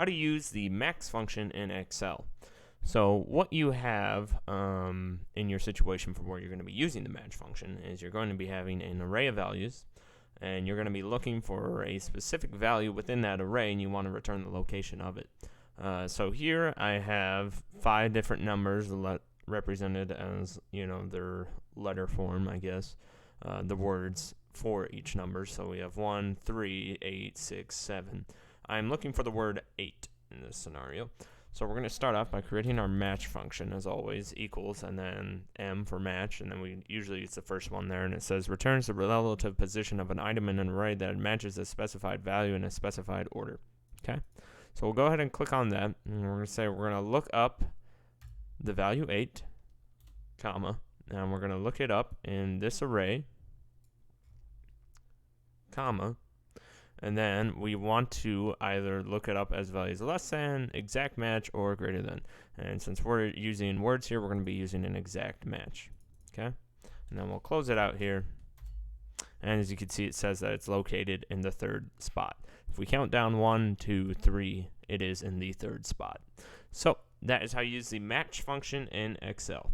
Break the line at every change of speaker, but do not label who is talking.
how to use the max function in Excel. So what you have in your situation for where you're going to be using the match function is you're going to be having an array of values, and you're going to be looking for a specific value within that array, and you want to return the location of it. So here I have 5 different numbers represented as, their letter form, I guess, the words for each number. So we have 1, 3, 8, 6, 7. I'm looking for the word 8 in this scenario. So we're going to start off by creating our match function, as always, equals, and then m for match, and then we usually use the first one there, and it says returns the relative position of an item in an array that matches a specified value in a specified order. Okay, so we'll go ahead and click on that, and we're going to say we're going to look up the value 8, comma, and we're going to look it up in this array, comma, and then we want to either look it up as values less than, exact match, or greater than. And since we're using words here, we're going to be using an exact match. Okay? And then we'll close it out here. And as you can see, it says that it's located in the 3rd spot. If we count down 1, 2, 3, it is in the 3rd spot. So that is how you use the match function in Excel.